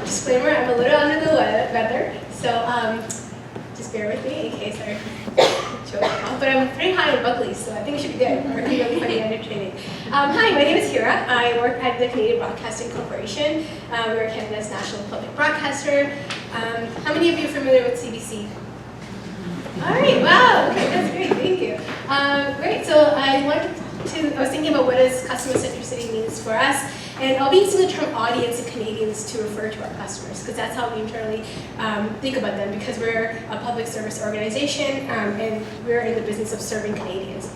disclaimer, I'm a little under the weather, so just bear with me in case I choke off. But I'm pretty high in Buckley, so I think it should be good. We're really funny and entertaining. Hi, my name is Hira. I work at the Canadian Broadcasting Corporation. We're Canada's national public broadcaster. How many of you are familiar with CBC? All right, wow, okay, that's great, thank you. Great, so I was thinking about what does customer centricity means for us, and I'll be using the term audience and Canadians to refer to our customers, because that's how we internally think about them, because we're a public service organization, and we're in the business of serving Canadians,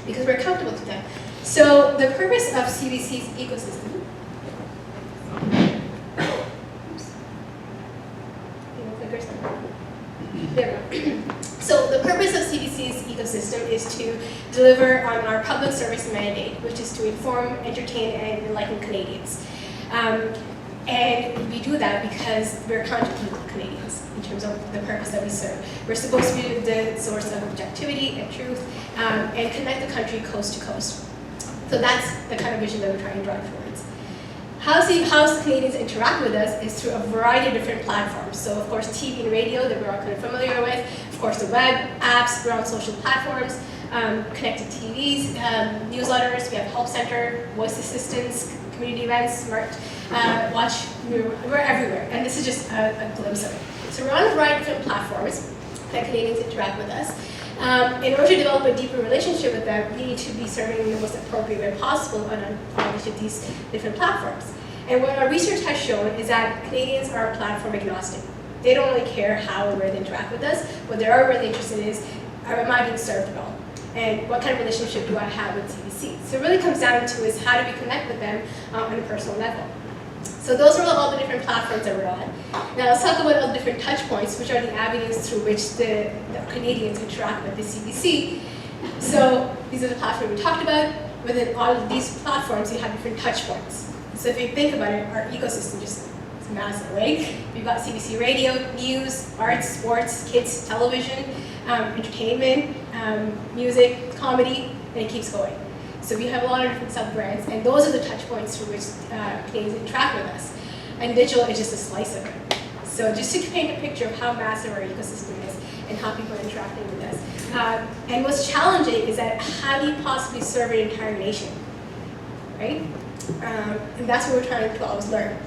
because we're accountable to them. So the purpose of CBC's ecosystem, there we go. So the purpose of CBC's ecosystem is to deliver on our public service mandate, which is to inform, entertain, and enlighten Canadians. And we do that because we're accountable to Canadians in terms of the purpose that we serve. We're supposed to be the source of objectivity and truth, and connect the country coast to coast. So that's the kind of vision that we're trying to drive towards. How Canadians interact with us is through a variety of different platforms. So of course, TV and radio that we're all kind of familiar with. Of course, the web, apps, we're on social platforms, connected TVs, newsletters, we have help center, voice assistants, community events, smart watch, we're everywhere. And this is just a glimpse of it. So we're on a variety of different platforms that Canadians interact with us. In order to develop a deeper relationship with them, we need to be serving in the most appropriate way possible on each of these different platforms. And what our research has shown is that Canadians are platform agnostic. They don't really care how or where they interact with us. What they are really interested in is, am I being served well? And what kind of relationship do I have with CBC? So it really comes down to is how do we connect with them on a personal level? So those are all the different platforms that we're on. Now let's talk about all the different touch points, which are the avenues through which the Canadians interact with the CBC. So these are the platforms we talked about. Within all of these platforms, you have different touch points. So if you think about it, our ecosystem just is massive, right? We've got CBC radio, news, arts, sports, kids, television, entertainment, music, comedy, and it keeps going. So we have a lot of different sub-brands, and those are the touch points through which Canadians interact with us. And digital is just a slice of it. So just to paint a picture of how massive our ecosystem is and how people are interacting with us. And what's challenging is that how do you possibly serve an entire nation, right? And that's what we're trying to always learn.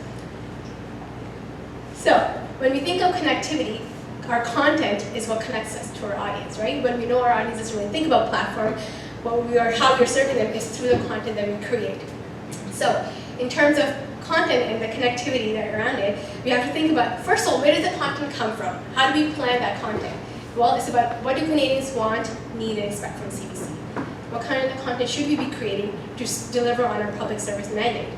So when we think of connectivity, our content is what connects us to our audience, right? When we know our audience doesn't really think about platform, how we're serving them is through the content that we create. So in terms of content and the connectivity that around it, we have to think about, first of all, where does the content come from? How do we plan that content? Well, it's about what do Canadians want, need, and expect from CBC? What kind of content should we be creating to deliver on our public service mandate?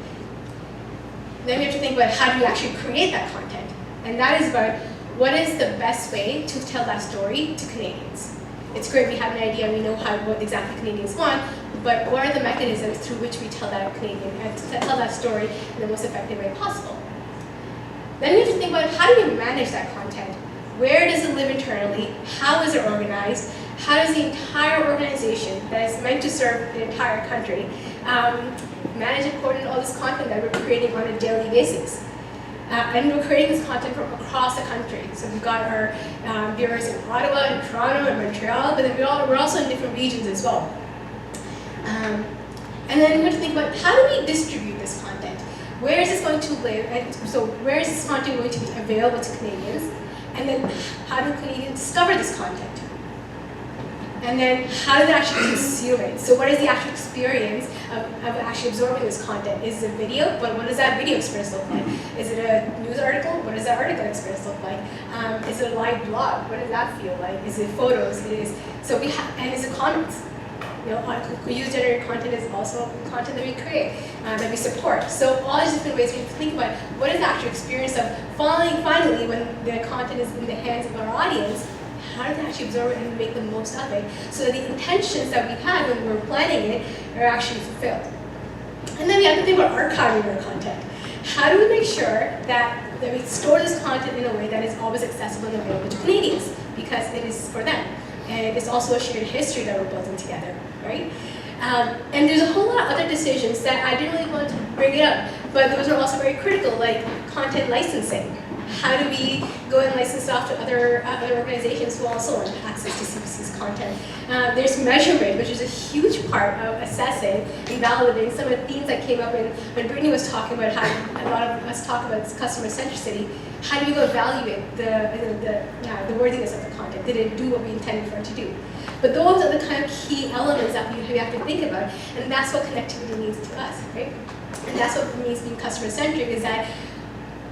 Then we have to think about how do we actually create that content? And that is about what is the best way to tell that story to Canadians? It's great we have an idea, we know what exactly Canadians want, but what are the mechanisms through which we tell that tell that story in the most effective way possible? Then we have to think about how do we manage that content? Where does it live internally? How is it organized? How does the entire organization that is meant to serve the entire country manage and coordinate all this content that we're creating on a daily basis? And we're creating this content from across the country. So we've got our bureaus in Ottawa, and Toronto, and Montreal, but then we're also in different regions as well. And then we have to think about how do we distribute this content? Where is this going to live? And so where is this content going to be available to Canadians? And then how do Canadians discover this content? And then how do they actually consume it? So what is the actual experience of actually absorbing this content? Is it a video? But what does that video experience look like? Is it a news article? What does that article experience look like? Is it a live blog? What does that feel like? Is it photos? And is it comments? You know, user-generated content is also content that we create, that we support. So all these different ways we have to think about what is the actual experience of finally when the content is in the hands of our audience, how do they actually absorb it and make the most of it so that the intentions that we had when we were planning it are actually fulfilled. And then we have to think about archiving our content. How do we make sure that we store this content in a way that is always accessible and available to Canadians? Because it is for them. And it's also a shared history that we're building together, right? And there's a whole lot of other decisions that I didn't really want to bring it up, But those are also very critical, like content licensing. How do we go and license off to other organizations who also want access to CBC's content? There's measurement, which is a huge part of assessing and validating some of the themes that came up when Brittany was talking about how a lot of us talk about customer centricity. How do we go evaluate the worthiness of the content? Did it do what we intended for it to do? But those are the kind of key elements that we have to think about, and that's what connectivity means to us, right? And that's what it means being customer-centric, is that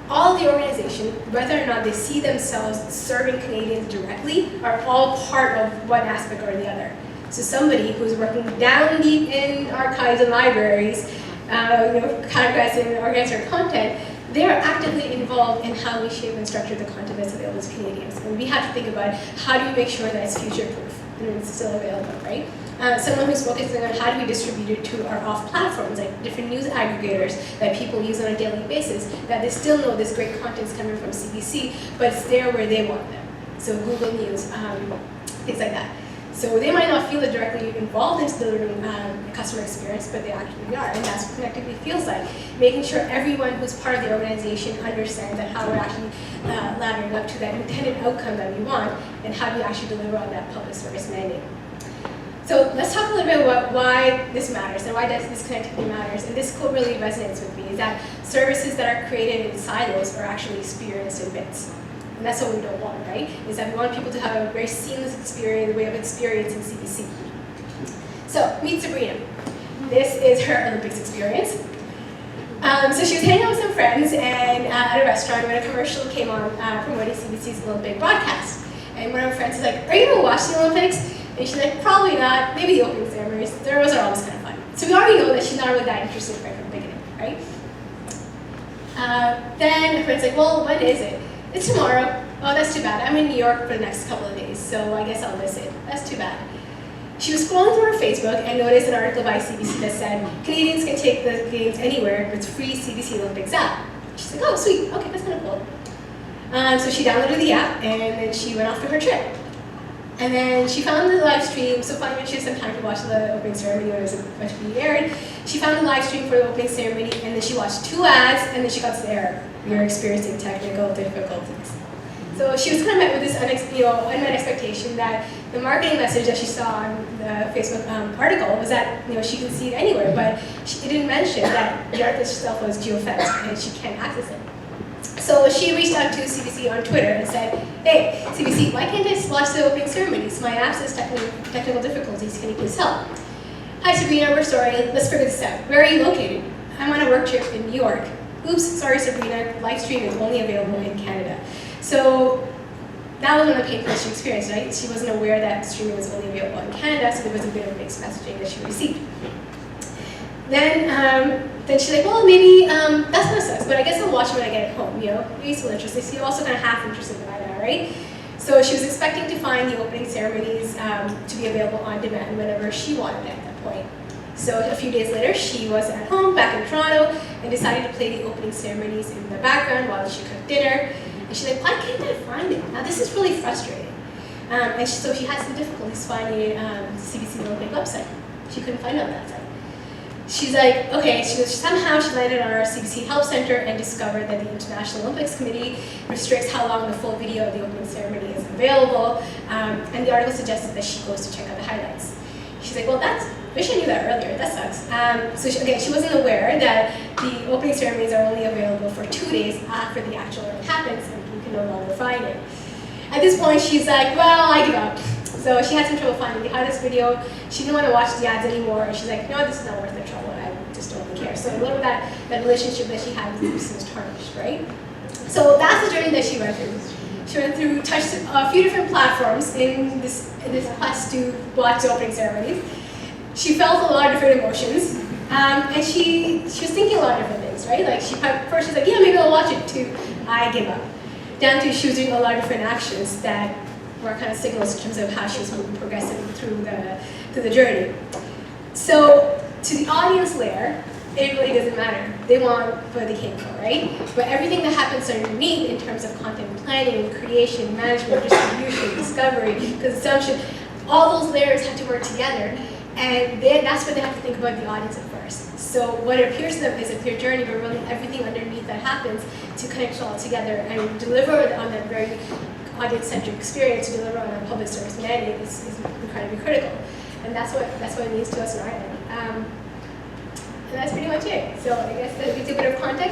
all the organization, whether or not they see themselves serving Canadians directly, are all part of one aspect or the other. So somebody who's working down deep in archives and libraries, categorizing and organizing our content, they are actively involved in how we shape and structure the content that's available to Canadians. And we have to think about how do we make sure that it's future-proof and it's still available, right? Someone who's focusing on how do we distribute it to our off-platforms, like different news aggregators that people use on a daily basis, that they still know this great content's coming from CBC, but it's there where they want them. So Google News, things like that. So they might not feel directly involved in delivering customer experience, but they actually are, and that's what connectivity feels like. Making sure everyone who's part of the organization understands that how we're actually laddering up to that intended outcome that we want, and how do we actually deliver on that public service mandate. So let's talk a little bit about why this matters and why this connectivity matters. And this quote really resonates with me, is that services that are created in silos are actually experienced in bits. And that's what we don't want, right? Is that we want people to have a very seamless experience, way of experiencing CBC. So meet Sabrina. This is her Olympics experience. So she was hanging out with some friends and at a restaurant when a commercial came on promoting CBC's Olympic broadcast. And one of her friends is like, "Are you going to watch the Olympics?" And she's like, "Probably not. Maybe the opening ceremonies. Those are always kind of fun." So we already know that she's not really that interested right from the beginning, right? Then her friend's like, "Well, when is it?" "It's tomorrow." "Oh, that's too bad. I'm in New York for the next couple of days, so I guess I'll miss it." "That's too bad." She was scrolling through her Facebook and noticed an article by CBC that said, "Canadians can take the games anywhere with free CBC Olympics app." She's like, "Oh, sweet. Okay, that's kind of cool." So she downloaded the app, and then she went off to her trip. And then she found the live stream, so finally when she had some time to watch the opening ceremony when it was about to be aired, she found the live stream for the opening ceremony, and then she watched 2 ads, and then she got to the error. "You're experiencing technical difficulties." So she was kind of met with this unmet expectation that the marketing message that she saw on the Facebook article was that she could see it anywhere, but it didn't mention that the article itself was geofenced and she can't access it. So she reached out to CBC on Twitter and said, "Hey, CBC, why can't I watch the opening ceremonies? My app says technical difficulties. Can you please help?" "Hi, Sabrina, we're sorry. Let's figure this out. Where are you located?" "I'm on a work trip in New York." "Oops, sorry, Sabrina. Live stream is only available in Canada." So that was one of the pain points she experienced, right? She wasn't aware that streaming was only available in Canada, so there was a bit of mixed messaging that she received. Then she's like, "Well, maybe that's kind of sucks, but I guess I'll watch it when I get home, Maybe still interested." So you're also kind of half interested by now, right? So she was expecting to find the opening ceremonies to be available on demand whenever she wanted at that point. So a few days later, she was at home, back in Toronto, and decided to play the opening ceremonies in the background while she cooked dinner. And she's like, "Why can't I find it? Now this is really frustrating." So she had some difficulties finding it on the CBC Olympic website. She couldn't find it on that site. She's like, okay, somehow she landed on our CBC Help Center and discovered that the International Olympics Committee restricts how long the full video of the opening ceremony is available, and the article suggested that she goes to check out the highlights. She's like, "Well, wish I knew that earlier, that sucks." So she wasn't aware that the opening ceremonies are only available for 2 days after the actual event happens, and you can no longer find it. At this point, she's like, "Well, I give up." So she had some trouble finding the highlights video. She didn't want to watch the ads anymore, and she's like, "No, this is not worth the trouble. I just don't really care." So a little bit that relationship that she had with the person was tarnished, right? So that's the journey that she went through. She went through, touched a few different platforms in this quest to watch the opening ceremonies. She felt a lot of different emotions, and she was thinking a lot of different things, right? Like first she's like, "Yeah, maybe I'll watch it," to "I give up," down to she was doing a lot of different actions that were kind of signals in terms of how she was moving progressively through the journey. So to the audience layer, it really doesn't matter. They want where they came from, right? But everything that happens underneath in terms of content planning, creation, management, distribution, discovery, consumption, all those layers have to work together. And that's where they have to think about the audience at first. So what appears to them is a clear journey, but really everything underneath that happens to connect it all together and deliver on that very audience-centric experience, to deliver on our public service mandate is incredibly critical. And that's what it means to us in Ireland. And that's pretty much it. So I guess that gives you a bit of context.